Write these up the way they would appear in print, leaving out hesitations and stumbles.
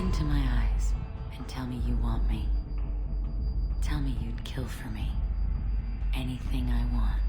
into my eyes and tell me you want me. Tell me you'd kill for me. Anything I want.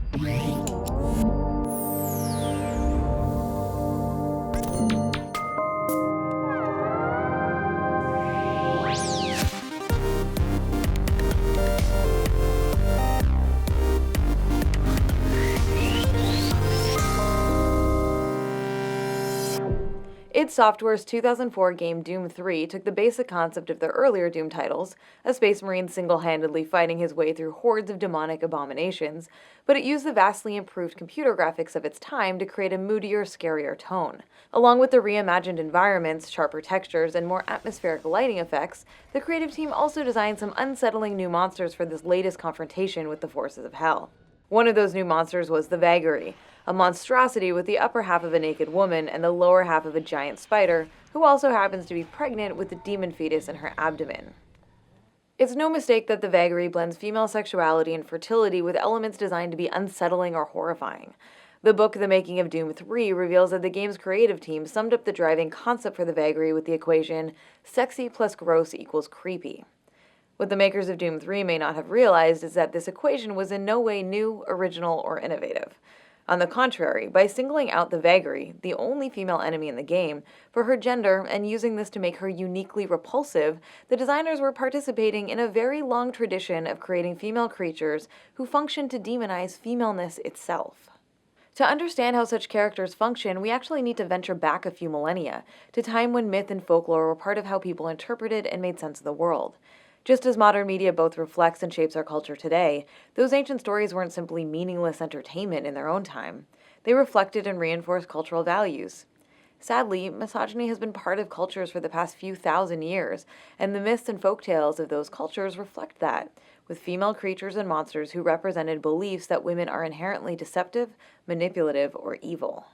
id Software's 2004 game Doom 3 took the basic concept of their earlier Doom titles, a space marine single-handedly fighting his way through hordes of demonic abominations, but it used the vastly improved computer graphics of its time to create a moodier, scarier tone. Along with the reimagined environments, sharper textures, and more atmospheric lighting effects, the creative team also designed some unsettling new monsters for this latest confrontation with the forces of hell. One of those new monsters was the Vagary, a monstrosity with the upper half of a naked woman and the lower half of a giant spider, who also happens to be pregnant with a demon fetus in her abdomen. It's no mistake that the Vagary blends female sexuality and fertility with elements designed to be unsettling or horrifying. The book The Making of Doom 3 reveals that the game's creative team summed up the driving concept for the Vagary with the equation sexy plus gross equals creepy. What the makers of Doom 3 may not have realized is that this equation was in no way new, original, or innovative. On the contrary, by singling out the Vagary, the only female enemy in the game, for her gender and using this to make her uniquely repulsive, the designers were participating in a very long tradition of creating female creatures who function to demonize femaleness itself. To understand how such characters function, we actually need to venture back a few millennia, to time when myth and folklore were part of how people interpreted and made sense of the world. Just as modern media both reflects and shapes our culture today, those ancient stories weren't simply meaningless entertainment in their own time. They reflected and reinforced cultural values. Sadly, misogyny has been part of cultures for the past few thousand years, and the myths and folktales of those cultures reflect that, with female creatures and monsters who represented beliefs that women are inherently deceptive, manipulative, or evil.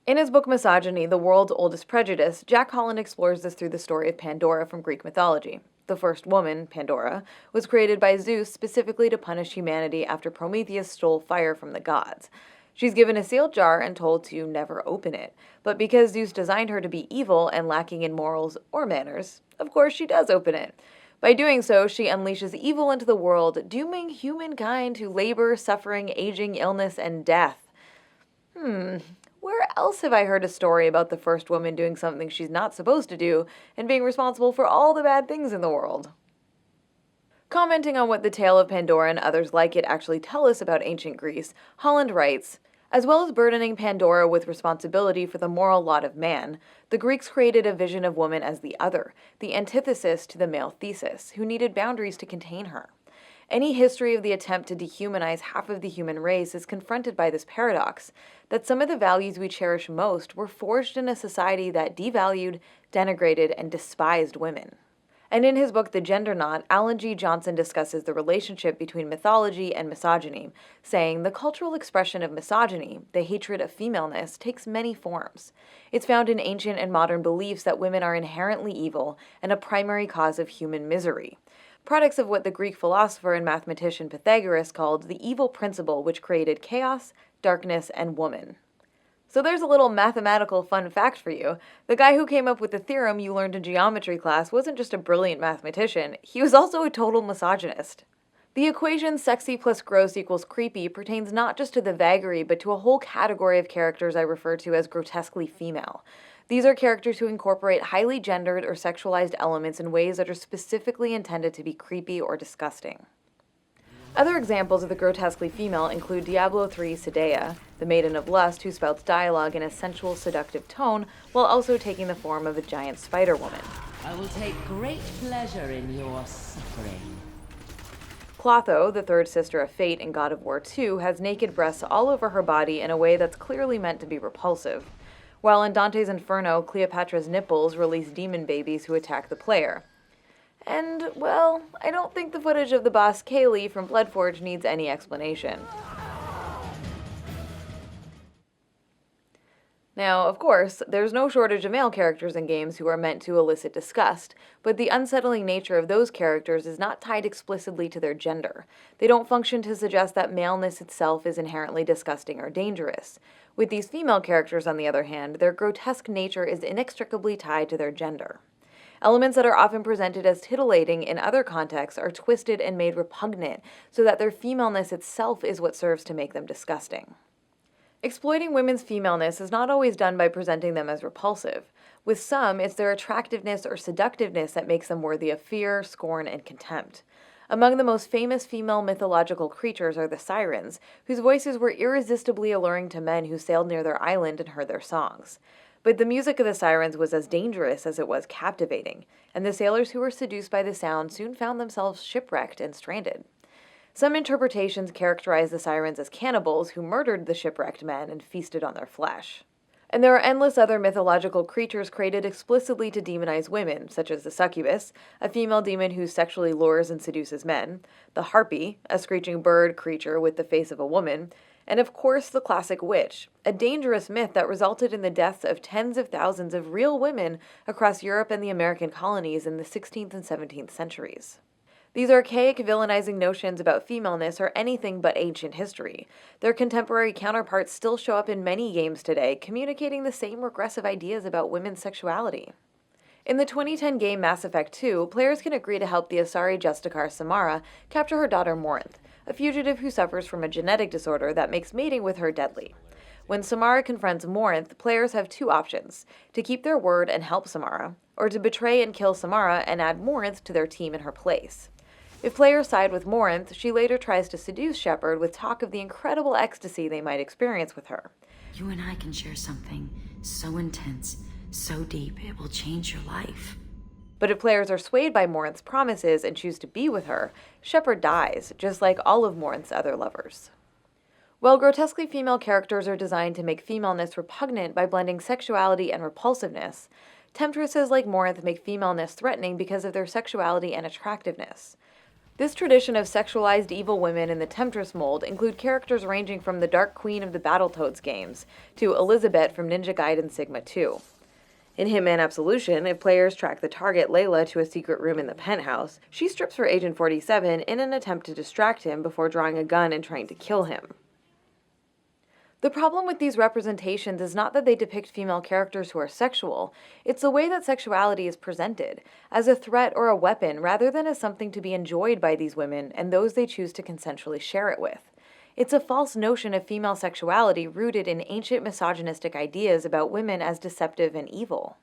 In his book Misogyny, The World's Oldest Prejudice, Jack Holland explores this through the story of Pandora from Greek mythology. The first woman, Pandora, was created by Zeus specifically to punish humanity after Prometheus stole fire from the gods. She's given a sealed jar and told to never open it, but because Zeus designed her to be evil and lacking in morals or manners, of course she does open it. By doing so, she unleashes evil into the world, dooming humankind to labor, suffering, aging, illness, and death. Where else have I heard a story about the first woman doing something she's not supposed to do and being responsible for all the bad things in the world? Commenting on what the tale of Pandora and others like it actually tell us about ancient Greece, Holland writes, as well as burdening Pandora with responsibility for the moral lot of man, the Greeks created a vision of woman as the other, the antithesis to the male thesis, who needed boundaries to contain her. Any history of the attempt to dehumanize half of the human race is confronted by this paradox, that some of the values we cherish most were forged in a society that devalued, denigrated, and despised women. And in his book The Gender Knot, Alan G. Johnson discusses the relationship between mythology and misogyny, saying the cultural expression of misogyny, the hatred of femaleness, takes many forms. It's found in ancient and modern beliefs that women are inherently evil and a primary cause of human misery. Products of what the Greek philosopher and mathematician Pythagoras called the evil principle which created chaos, darkness, and woman. So there's a little mathematical fun fact for you. The guy who came up with the theorem you learned in geometry class wasn't just a brilliant mathematician, he was also a total misogynist. The equation sexy plus gross equals creepy pertains not just to the Vagary, but to a whole category of characters I refer to as grotesquely female. These are characters who incorporate highly gendered or sexualized elements in ways that are specifically intended to be creepy or disgusting. Other examples of the grotesquely female include Diablo III Sedea, the Maiden of Lust who spouts dialogue in a sensual, seductive tone while also taking the form of a giant spider woman. I will take great pleasure in your suffering. Clotho, the third sister of Fate in God of War II, has naked breasts all over her body in a way that's clearly meant to be repulsive. While in Dante's Inferno, Cleopatra's nipples release demon babies who attack the player. And, well, I don't think the footage of the boss Kaylee from Bloodforge needs any explanation. Now, of course, there's no shortage of male characters in games who are meant to elicit disgust, but the unsettling nature of those characters is not tied explicitly to their gender. They don't function to suggest that maleness itself is inherently disgusting or dangerous. With these female characters, on the other hand, their grotesque nature is inextricably tied to their gender. Elements that are often presented as titillating in other contexts are twisted and made repugnant, so that their femaleness itself is what serves to make them disgusting. Exploiting women's femaleness is not always done by presenting them as repulsive. With some, it's their attractiveness or seductiveness that makes them worthy of fear, scorn, and contempt. Among the most famous female mythological creatures are the sirens, whose voices were irresistibly alluring to men who sailed near their island and heard their songs. But the music of the sirens was as dangerous as it was captivating, and the sailors who were seduced by the sound soon found themselves shipwrecked and stranded. Some interpretations characterize the sirens as cannibals who murdered the shipwrecked men and feasted on their flesh. And there are endless other mythological creatures created explicitly to demonize women, such as the succubus, a female demon who sexually lures and seduces men, the harpy, a screeching bird creature with the face of a woman, and of course the classic witch, a dangerous myth that resulted in the deaths of tens of thousands of real women across Europe and the American colonies in the 16th and 17th centuries. These archaic, villainizing notions about femaleness are anything but ancient history. Their contemporary counterparts still show up in many games today, communicating the same regressive ideas about women's sexuality. In the 2010 game Mass Effect 2, players can agree to help the Asari Justicar Samara capture her daughter Morinth, a fugitive who suffers from a genetic disorder that makes mating with her deadly. When Samara confronts Morinth, players have two options: to keep their word and help Samara, or to betray and kill Samara and add Morinth to their team in her place. If players side with Morinth, she later tries to seduce Shepard with talk of the incredible ecstasy they might experience with her. You and I can share something so intense, so deep, it will change your life. But if players are swayed by Morinth's promises and choose to be with her, Shepard dies, just like all of Morinth's other lovers. While grotesquely female characters are designed to make femaleness repugnant by blending sexuality and repulsiveness, temptresses like Morinth make femaleness threatening because of their sexuality and attractiveness. This tradition of sexualized evil women in the Temptress mold include characters ranging from the Dark Queen of the Battletoads games to Elizabeth from Ninja Gaiden Sigma 2. In Hitman Absolution, if players track the target Layla to a secret room in the penthouse, she strips for Agent 47 in an attempt to distract him before drawing a gun and trying to kill him. The problem with these representations is not that they depict female characters who are sexual, it's the way that sexuality is presented, as a threat or a weapon rather than as something to be enjoyed by these women and those they choose to consensually share it with. It's a false notion of female sexuality rooted in ancient misogynistic ideas about women as deceptive and evil.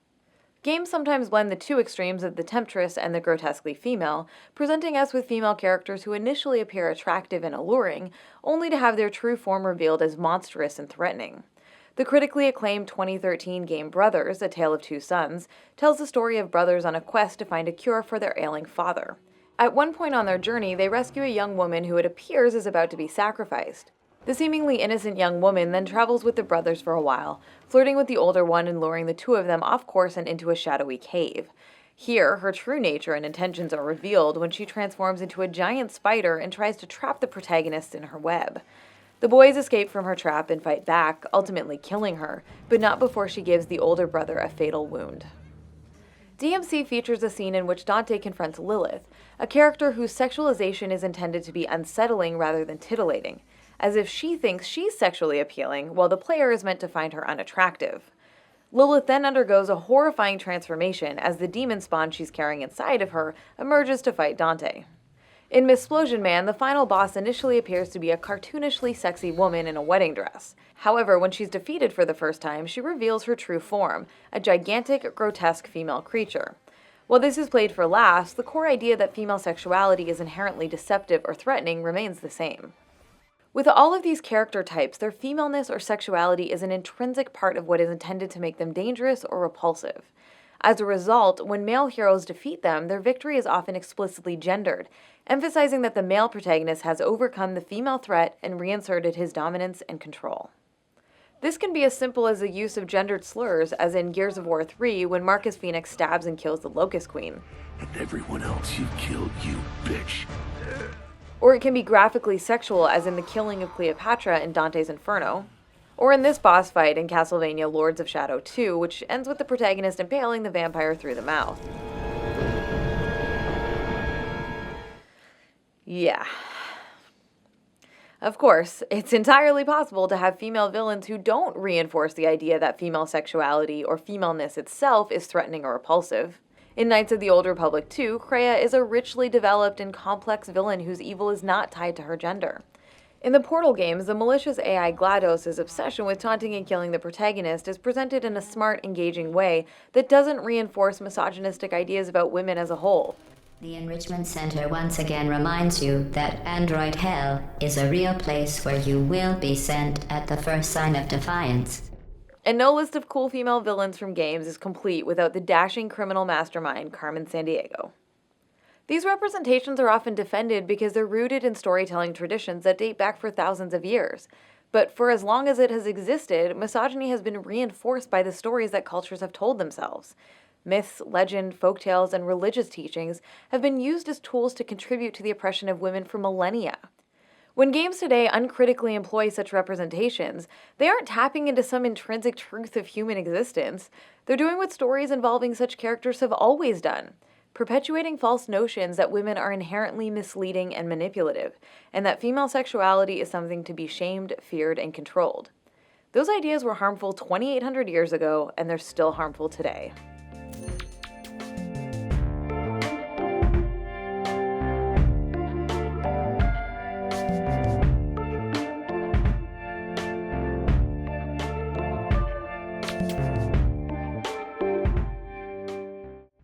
Games sometimes blend the two extremes of the Temptress and the grotesquely female, presenting us with female characters who initially appear attractive and alluring, only to have their true form revealed as monstrous and threatening. The critically acclaimed 2013 game Brothers, A Tale of Two Sons, tells the story of brothers on a quest to find a cure for their ailing father. At one point on their journey, they rescue a young woman who it appears is about to be sacrificed. The seemingly innocent young woman then travels with the brothers for a while, flirting with the older one and luring the two of them off course and into a shadowy cave. Here, her true nature and intentions are revealed when she transforms into a giant spider and tries to trap the protagonist in her web. The boys escape from her trap and fight back, ultimately killing her, but not before she gives the older brother a fatal wound. DMC features a scene in which Dante confronts Lilith, a character whose sexualization is intended to be unsettling rather than titillating, as if she thinks she's sexually appealing, while the player is meant to find her unattractive. Lilith then undergoes a horrifying transformation as the demon spawn she's carrying inside of her emerges to fight Dante. In Splosion Man, the final boss initially appears to be a cartoonishly sexy woman in a wedding dress. However, when she's defeated for the first time, she reveals her true form, a gigantic, grotesque female creature. While this is played for laughs, the core idea that female sexuality is inherently deceptive or threatening remains the same. With all of these character types, their femaleness or sexuality is an intrinsic part of what is intended to make them dangerous or repulsive. As a result, when male heroes defeat them, their victory is often explicitly gendered, emphasizing that the male protagonist has overcome the female threat and reinserted his dominance and control. This can be as simple as the use of gendered slurs, as in Gears of War 3 when Marcus Phoenix stabs and kills the Locust Queen. And everyone else you killed, you bitch. Or it can be graphically sexual, as in the killing of Cleopatra in Dante's Inferno. Or in this boss fight in Castlevania Lords of Shadow 2, which ends with the protagonist impaling the vampire through the mouth. Yeah. Of course, it's entirely possible to have female villains who don't reinforce the idea that female sexuality or femaleness itself is threatening or repulsive. In Knights of the Old Republic 2, Kreia is a richly developed and complex villain whose evil is not tied to her gender. In the Portal games, the malicious AI GLaDOS' obsession with taunting and killing the protagonist is presented in a smart, engaging way that doesn't reinforce misogynistic ideas about women as a whole. The Enrichment Center once again reminds you that Android Hell is a real place where you will be sent at the first sign of defiance. And no list of cool female villains from games is complete without the dashing criminal mastermind Carmen Sandiego. These representations are often defended because they're rooted in storytelling traditions that date back for thousands of years. But for as long as it has existed, misogyny has been reinforced by the stories that cultures have told themselves. Myths, legend, folktales, and religious teachings have been used as tools to contribute to the oppression of women for millennia. When games today uncritically employ such representations, they aren't tapping into some intrinsic truth of human existence. They're doing what stories involving such characters have always done, perpetuating false notions that women are inherently misleading and manipulative, and that female sexuality is something to be shamed, feared, and controlled. Those ideas were harmful 2,800 years ago, and they're still harmful today.